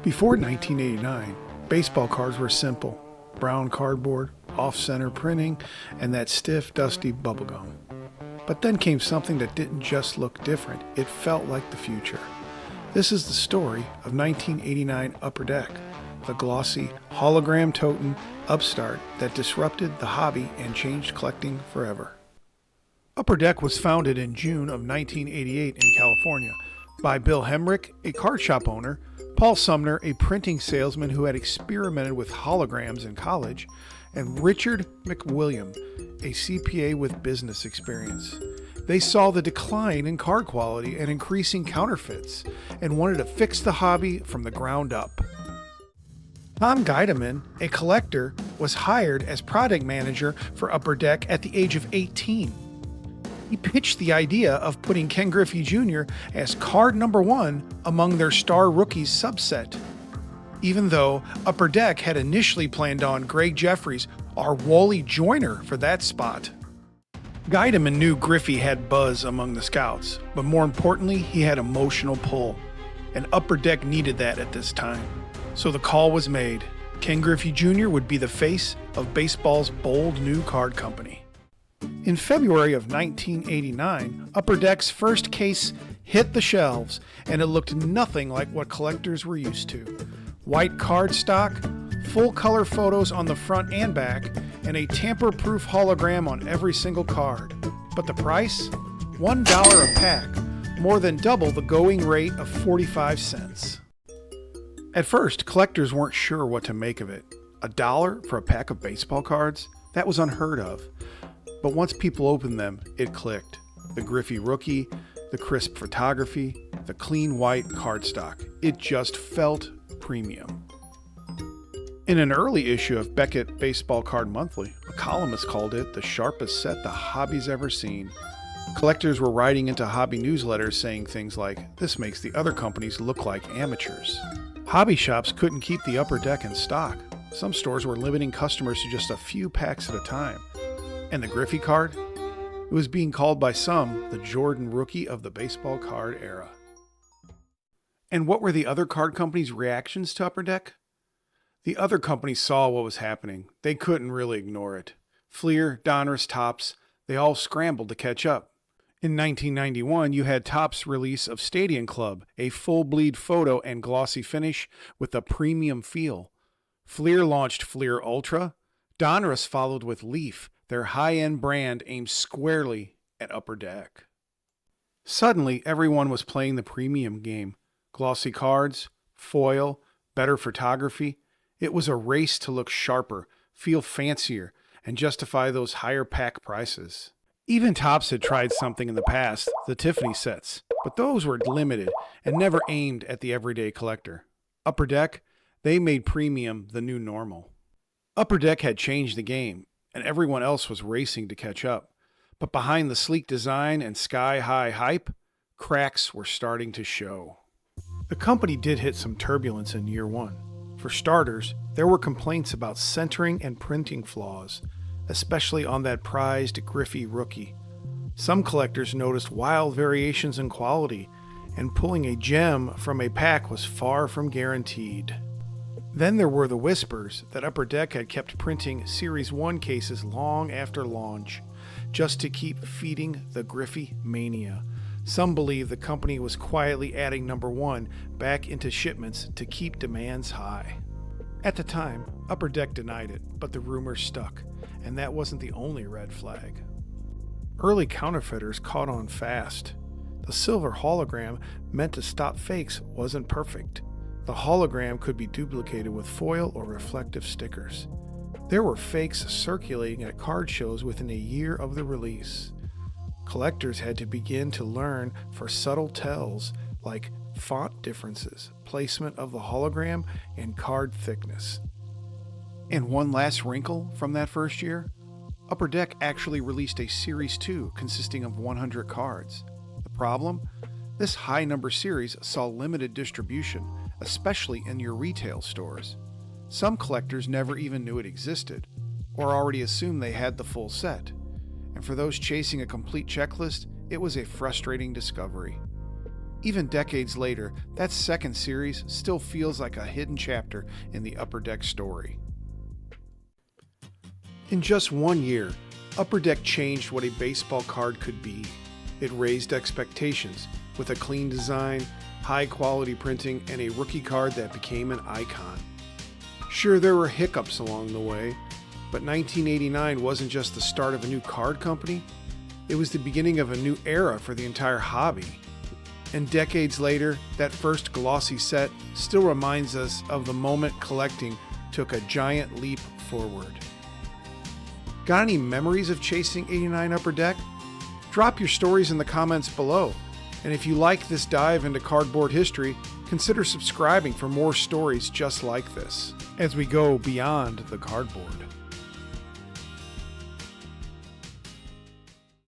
Before 1989, baseball cards were simple: brown cardboard, off-center printing, and that stiff, dusty bubblegum. But then came something that didn't just look different, it felt like the future. This is the story of 1989 Upper Deck, the glossy, hologram-toting upstart that disrupted the hobby and changed collecting forever. Upper Deck was founded in June of 1988 in California by Bill Hemrick, a card shop owner, Paul Sumner, a printing salesman who had experimented with holograms in college, and Richard McWilliam, a CPA with business experience. They saw the decline in card quality and increasing counterfeits and wanted to fix the hobby from the ground up. Tom Guideman, a collector, was hired as product manager for Upper Deck at the age of 18. He pitched the idea of putting Ken Griffey Jr. as card number 1 among their star rookies subset, even though Upper Deck had initially planned on Greg Jeffries or Wally Joyner for that spot. Guideman knew Griffey had buzz among the scouts, but more importantly, he had emotional pull, and Upper Deck needed that at this time. So the call was made. Ken Griffey Jr. would be the face of baseball's bold new card company. In February of 1989, Upper Deck's first case hit the shelves, and it looked nothing like what collectors were used to. White cardstock, full-color photos on the front and back, and a tamper-proof hologram on every single card. But the price? $1 a pack, more than double the going rate of 45 cents. At first, collectors weren't sure what to make of it. $1 for a pack of baseball cards? That was unheard of. But once people opened them, it clicked. The Griffey rookie, the crisp photography, the clean white cardstock. It just felt premium. In an early issue of Beckett Baseball Card Monthly, a columnist called it the sharpest set the hobby's ever seen. Collectors were writing into hobby newsletters saying things like, "This makes the other companies look like amateurs." Hobby shops couldn't keep the Upper Deck in stock. Some stores were limiting customers to just a few packs at a time. And the Griffey card? It was being called by some the Jordan rookie of the baseball card era. And what were the other card companies' reactions to Upper Deck? The other companies saw what was happening. They couldn't really ignore it. Fleer, Donruss, Topps, they all scrambled to catch up. In 1991, you had Topps' release of Stadium Club, a full bleed photo and glossy finish with a premium feel. Fleer launched Fleer Ultra. Donruss followed with Leaf, their high-end brand aimed squarely at Upper Deck. Suddenly, everyone was playing the premium game. Glossy cards, foil, better photography. It was a race to look sharper, feel fancier, and justify those higher pack prices. Even Topps had tried something in the past, the Tiffany sets, but those were limited and never aimed at the everyday collector. Upper Deck, they made premium the new normal. Upper Deck had changed the game, and everyone else was racing to catch up. But behind the sleek design and sky-high hype, cracks were starting to show. The company did hit some turbulence in year one. For starters, there were complaints about centering and printing flaws, especially on that prized Griffey rookie. Some collectors noticed wild variations in quality, and pulling a gem from a pack was far from guaranteed. Then there were the whispers that Upper Deck had kept printing Series 1 cases long after launch, just to keep feeding the Griffey mania. Some believe the company was quietly adding number 1 back into shipments to keep demands high. At the time, Upper Deck denied it, but the rumors stuck, and that wasn't the only red flag. Early counterfeiters caught on fast. The silver hologram meant to stop fakes wasn't perfect. The hologram could be duplicated with foil or reflective stickers. There were fakes circulating at card shows within a year of the release. Collectors had to begin to learn for subtle tells like font differences, placement of the hologram, and card thickness. And one last wrinkle from that first year, Upper Deck actually released a Series 2 consisting of 100 cards. The problem? This high number series saw limited distribution, especially in your retail stores. Some collectors never even knew it existed, or already assumed they had the full set. And for those chasing a complete checklist, it was a frustrating discovery. Even decades later, that second series still feels like a hidden chapter in the Upper Deck story. In just 1 year, Upper Deck changed what a baseball card could be. It raised expectations with a clean design, high-quality printing, and a rookie card that became an icon. Sure, there were hiccups along the way, but 1989 wasn't just the start of a new card company. It was the beginning of a new era for the entire hobby. And decades later, that first glossy set still reminds us of the moment collecting took a giant leap forward. Got any memories of chasing 89 Upper Deck? Drop your stories in the comments below. And if you like this dive into cardboard history, consider subscribing for more stories just like this as we go beyond the cardboard.